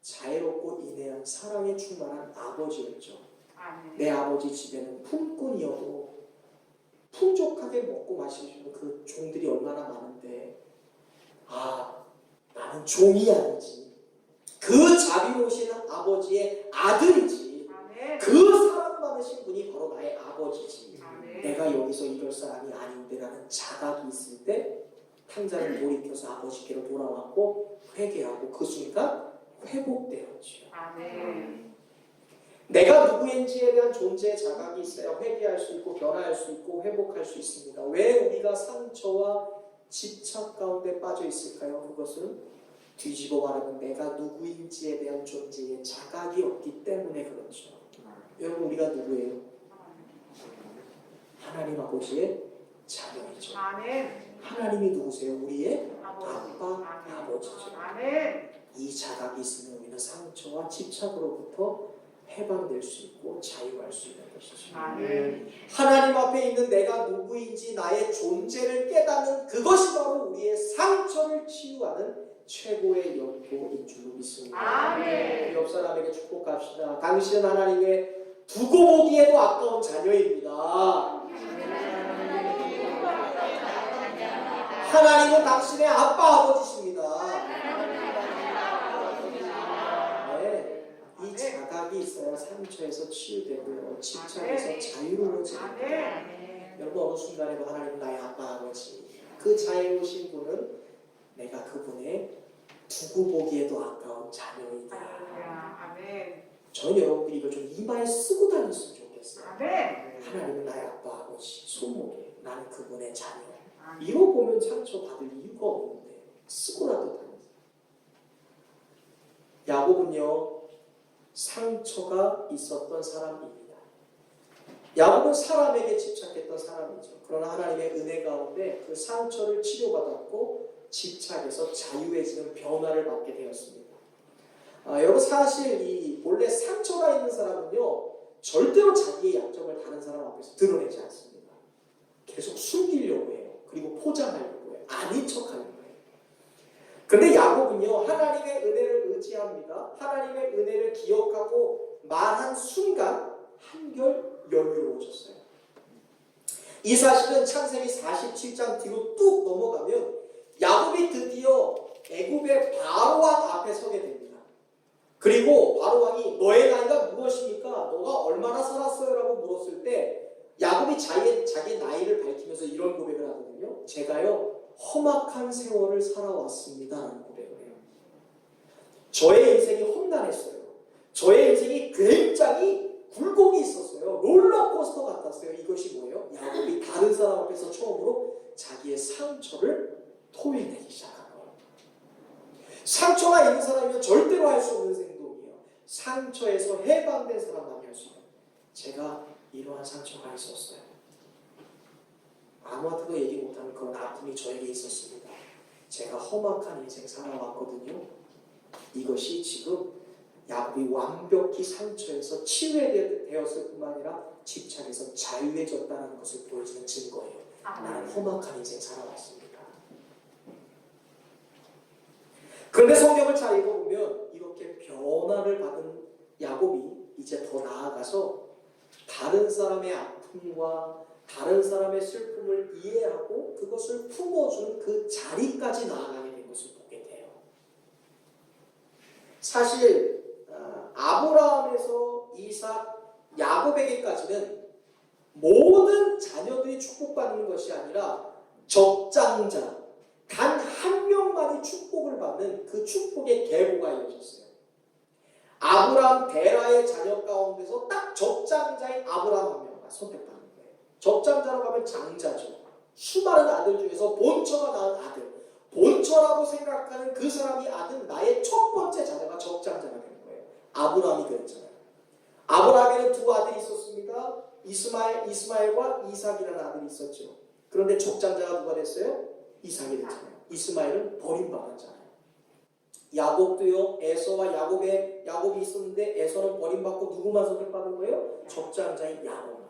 자애롭고 인내한 사랑에 충만한 아버지였죠. 아멘. 내 아버지 집에는 품꾼이어도 풍족하게 먹고 마시는 그 종들이 얼마나 많은데 나는 종이 아니지. 그 자비로우신 아버지의 아들이지. 아멘. 그 사랑 많으신 분이 바로 나의 아버지지. 아멘. 내가 여기서 이럴 사람이 아닌데라는 자각이 있을 때 탕자를 돌이켜서 아버지께로 돌아왔고 회개하고 그 순간 회복되었지요. 아멘. 내가 누구인지에 대한 존재의 자각이 있어야 회개할 수 있고 변화할 수 있고 회복할 수 있습니다. 왜 우리가 상처와 집착 가운데 빠져 있을까요? 그것은 뒤집어 말하면 내가 누구인지에 대한 존재의 자각이 없기 때문에 그렇죠. 여러분 우리가 누구예요? 하나님 아버지의 자녀이죠. 아멘. 하나님이 누구세요? 우리의 아버지. 아빠, 아버지죠. 아멘. 이 자각이 있으면 우리는 상처와 집착으로부터 해방될 수 있고 자유할 수 있는 것이죠. 아멘. 하나님 앞에 있는 내가 누구인지 나의 존재를 깨닫는 그것이 바로 우리의 상처를 치유하는 최고의 연도인 줄로 믿습니다. 아멘. 우리 옆 사람에게 축복합시다. 당신은 하나님의 두고 보기에도 아까운 자녀입니다. 하나님은 당신의 아빠 아버지십니다. 네, 이 자각이 있어야 상처에서 치유되고요, 집착에서 자유로워집니다. 여러분 어느 순간에도 하나님은 나의 아빠 아버지, 그 자유로우신 분은 내가 그분의 두고 보기에도 아까운 자녀이다. 아멘. 저는 여러분들이 이걸 좀 이마에 쓰고 다녔으면 좋겠어요. 아멘. 하나님은 나의 아빠 아버지, 손목에 나는 그분의 자녀. 아멘. 이거 보면 상처 받을 이유가 없는데 쓰고라도 다녔어요. 야곱은요 상처가 있었던 사람입니다. 야곱은 사람에게 집착했던 사람이죠. 그러나 하나님의 은혜 가운데 그 상처를 치료받았고 집착에서 자유해지는 변화를 받게 되었습니다. 여러분 사실 이 본래 상처가 있는 사람은요 절대로 자기의 약점을 다른 사람 앞에서 드러내지 않습니다. 계속 숨기려고 해요. 그리고 포장하려고 해요. 아닌 척하려고 해요. 근데 야곱은요 하나님의 은혜를 의지합니다. 하나님의 은혜를 기억하고 말한 순간 한결 여유로워졌어요. 이 사실은 창세기 47장 뒤로 뚝 넘어가면 야곱이 드디어 애굽의 바로왕 앞에 서게 됩니다. 그리고 바로왕이 너의 나이가 무엇입니까? 너가 얼마나 살았어요? 라고 물었을 때 야곱이 자기 나이를 밝히면서 이런 고백을 하거든요. 제가요 험악한 세월을 살아왔습니다 라는 고백을 해요. 저의 인생이 험난했어요. 저의 인생이 굉장히 굴곡이 있었어요. 롤러코스터 같았어요. 이것이 뭐예요? 야곱이 다른 사람 앞에서 처음으로 자기의 상처를 토해내기 시작한 거예요. 상처가 있는 사람이면 절대로 할 수 없는 행동이에요. 상처에서 해방된 사람만이 할 수 있는. 제가 이러한 상처가 있었어요. 아무한테도 얘기 못하는 그런 아픔이 저에게 있었습니다. 제가 험악한 인생 살아왔거든요. 이것이 지금 야곱이 완벽히 상처에서 치유되었을 뿐만 아니라 집착에서 자유해졌다는 것을 보여주는 증거예요. 나는 험악한 인생 살아왔습니다. 그런데 성경을 잘 읽어보면 이렇게 변화를 받은 야곱이 이제 더 나아가서 다른 사람의 아픔과 다른 사람의 슬픔을 이해하고 그것을 품어주는 그 자리까지 나아가게 된 것을 보게 돼요. 사실 아브라함에서 이삭, 야곱에게까지는 모든 자녀들이 축복받는 것이 아니라 적장자, 단 한 명만이 축복을 받는 그 축복의 계보가 이어졌어요. 아브라함 데라의 자녀 가운데서 딱 적장자인 아브라함 한 명만 선택받는 거예요. 적장자라고 하면 장자죠. 수많은 아들 중에서 본처가 낳은 아들, 본처라고 생각하는 그 사람이 아는 나의 첫 번째 자녀가 적장자가 되는 거예요. 아브라함이 그랬잖아요. 아브라함에는 두 아들이 있었습니다. 이스마엘과 이삭이라는 아들이 있었죠. 그런데 적장자가 누가 됐어요? 이삭이 됐잖아요. 이스마엘은 버림받은 자예요. 야곱도요. 에서와 야곱이 있었는데 에서는 버림받고 누구만 선택받은 거예요? 적장자인 야곱만.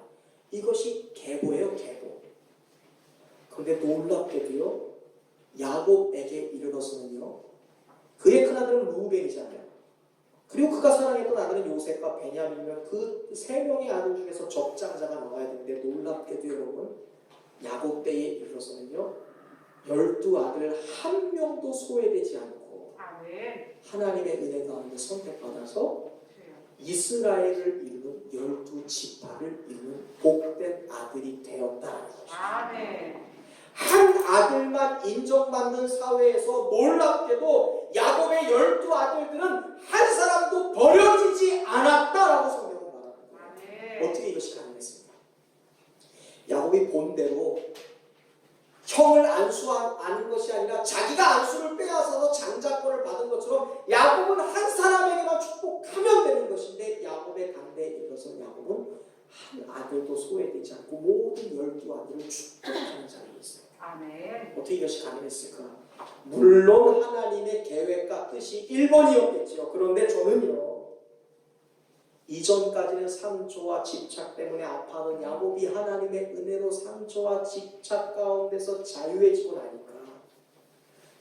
이것이 계보예요. 계보. 그런데 놀랍게도요. 야곱에게 이르러서는요. 그의 큰아들은 루벤이잖아요. 그리고 그가 사랑했던 아들은 요셉과 베냐민이면 그 세 명의 아들 중에서 적장자가 나와야 되는데 놀랍게도 여러분 야곱 때에 이르러서는요 12아들 한 명도 소외되지 않고 하나님의 은혜 가운데 선택받아서 이스라엘을 이루는 12지파를 이루는 복된 아들이 되었다는 것입니다. 한 아들만 인정받는 사회에서 놀랍게도 야곱의 12아들들은 한 사람도 버려지지 않았다라고 성경은 말합니다. 어떻게 이것이 가능했습니까? 야곱이 본대로 형을 안수하는 것이 아니라 자기가 안수를 빼앗아서 장자권을 받은 것처럼 야곱은 한 사람에게만 축복하면 되는 것인데 야곱의 강대에 이르러서 야곱은 한 아들도 소외되지 않고 모든 12아들을 축복하는 자리에 있어요. 어떻게 이것이 가능했을까? 물론 하나님의 계획과 뜻이 1번이었겠지요. 그런데 저는요 이전까지는 상처와 집착 때문에 아파하는 야곱이 하나님의 은혜로 상처와 집착 가운데서 자유해지고 나니까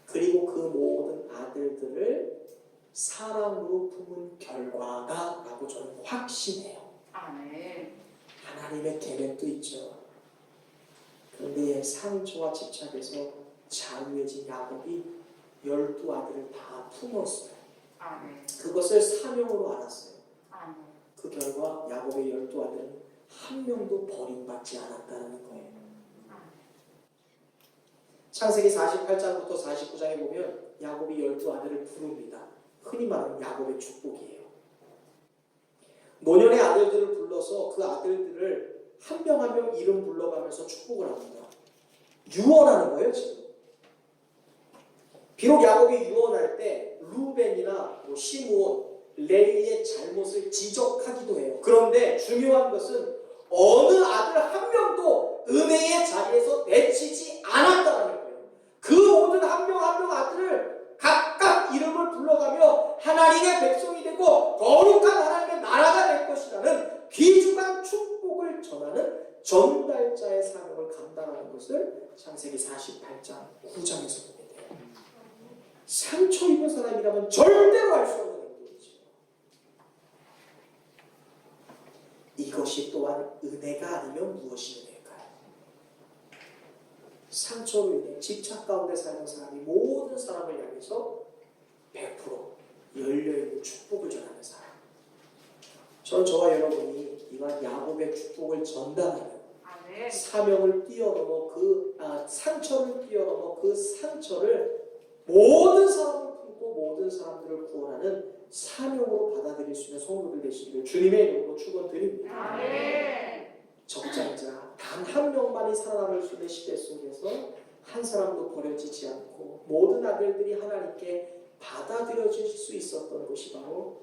그리고 그 모든 아들들을 사랑으로 품은 결과다라고 저는 확신해요. 하나님의 계획도 있죠. 그런데 상처와 집착에서 자유해진 야곱이 12아들을 다 품었어요. 그것을 사명으로 알았어요. 그 결과 야곱의 12아들은 한 명도 버림받지 않았다는 거예요. 창세기 48장부터 49장에 보면 야곱이 12아들을 부릅니다. 흔히 말하는 야곱의 축복이에요. 노년의 아들들을 불러서 그 아들들을 한 명 한 명 이름 불러가면서 축복을 합니다. 유언하는 거예요 지금. 비록 야곱이 유언할 때 루벤이나 시므온, 레위의 잘못을 지적하기도 해요. 그런데 중요한 것은 어느 아들 한 명도 은혜의 자리에서 내치지 않았다는 거예요. 그 모든 한 명 한 명 아들을 각각 이름을 불러가며 하나님의 백성이 되고 거룩한 하나님의 나라가 될 것이라는 귀중한 축복을 전하는 전달자의 사명을 감당하는 것을 창세기 48장 9장에서 보게 돼요. 상처 입은 사람이라면 절대로 할 수 없는 행동이죠. 이것이 또한 은혜가 아니면 무엇이 은혜일까요? 상처로 인해 집착 가운데 사는 사람이 모든 사람을 향해서 100% 열려있는 축복을 전하는 사람. 저는 저와 여러분이 이와 야곱의 축복을 전달하는 사명을 뛰어넘어 상처를 뛰어넘어 그 상처를 모든 사람을 품고 모든 사람들을 구원하는 사명으로 받아들일 수 있는 성도들 되시기를 주님의 이름으로 축원드립니다. 적장자 단 한 명만이 살아남을 수 있는 시대 속에서 한 사람도 버려지지 않고 모든 아들들이 하나님께 받아들여질 수 있었던 것이 바로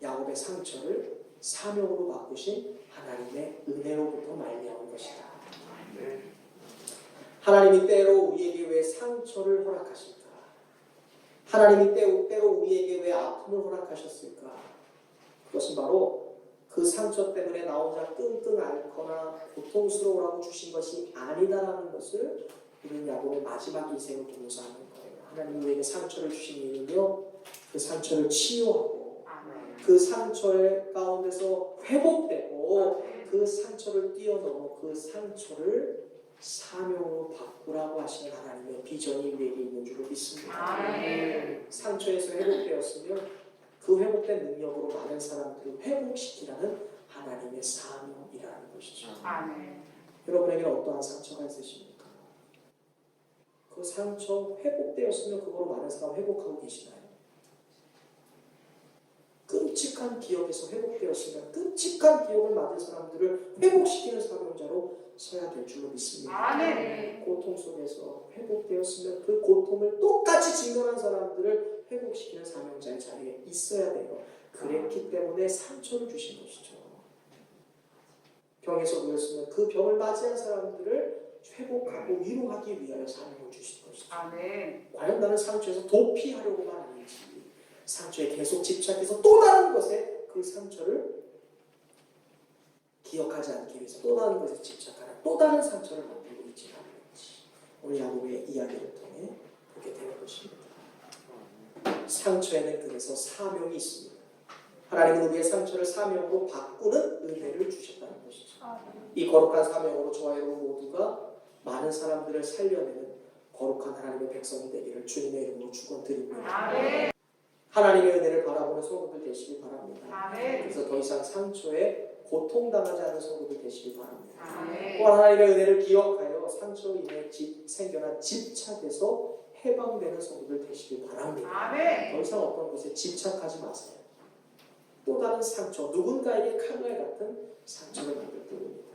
야곱의 상처를 사명으로 바꾸신 하나님의 은혜로부터 말미암은 것이다. 하나님이 때로 우리에게 왜 상처를 허락하실까? 하나님이 때로 우리에게 왜 아픔을 허락하셨을까? 그것은 바로 그 상처 때문에 나 혼자 끙끙 앓거나 고통스러우라고 주신 것이 아니다라는 것을 우리는 야곱의 마지막 인생을 보면서 하는 거예요. 하나님이 우리에게 상처를 주신 이유는요, 그 상처를 치유하고 그 상처의 가운데서 회복되고 그 상처를 뛰어넘어 그 상처를 사명으로 바꾸라고 하시는 하나님의 비전이 우리에게 있는 줄을 믿습니다. 상처에서 회복되었으면 그 회복된 능력으로 많은 사람들을 회복시키라는 하나님의 사명이라는 것이죠. 여러분에게는 어떠한 상처가 있으십니까? 그 상처 회복되었으면 그거로 많은 사람 회복하고 계시나요? 끔찍한 기억에서 회복되었으면 끔찍한 기억을 받은 사람들을 회복시키는 사명자로 서야 될 줄로 믿습니다. 고통 속에서 회복되었으면 그 고통을 똑같이 직면한 사람들을 회복시키는 사명자의 자리에 있어야 돼요. 그랬기 때문에 상처를 주신 것이죠. 병에서 누웠으면 그 병을 맞이한 사람들을 회복하고 위로하기 위하여 사명을 주신 것이죠. 아멘. 과연 나는 상처에서 도피하려고만 하는지, 상처에 계속 집착해서 또 다른 것에 그 상처를 기억하지 않기 위해서 또 다른 것에 집착하는 또 다른 상처를 만들고 있지 않는지 오늘 야곱의 이야기를 통해 보게 되는 것입니다. 상처에는 그래서 사명이 있습니다. 하나님은 우리의 상처를 사명으로 바꾸는 은혜를 주셨다는 것이죠. 이 거룩한 사명으로 저와 여러분 모두가 많은 사람들을 살려내는 거룩한 하나님의 백성이 되기를 주님의 이름으로 축원드립니다. 아멘. 하나님의 은혜를 바라보는 성도들 되시기 바랍니다. 아멘. 그래서 더 이상 상처에 고통당하지 않는 성도들 되시기 바랍니다. 아멘. 또한 하나님의 은혜를 기억하여 상처로 인해 생겨난 집착에서 해방되는 성도들 되시기 바랍니다. 아멘. 더 이상 어떤 것에 집착하지 마세요. 또 다른 상처, 누군가에게 칼날 같은 상처를 만들 뿐입니다.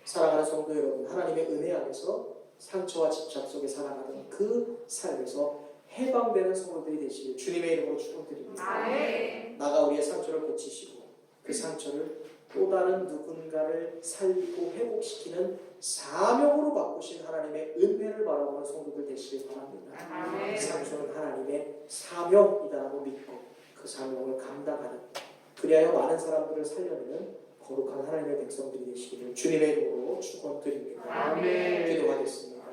사랑하는 성도 여러분, 하나님의 은혜 안에서 상처와 집착 속에 살아가던 그 삶에서 해방되는 성도들이 되시길 주님의 이름으로 축원드립니다. 아멘. 나가 우리의 상처를 고치시고 그 상처를 또 다른 누군가를 살리고 회복시키는 사명으로 바꾸신 하나님의 은혜를 바라보는 성도들 되시길 바랍니다. 아멘. 상처는 하나님의 사명이다라고 믿고 그 사명을 감당하는, 그리하여 많은 사람들을 살려내는 거룩한 하나님의 백성들이 되시기를 주님의 이름으로 축원드립니다. 아멘. 기도하겠습니다.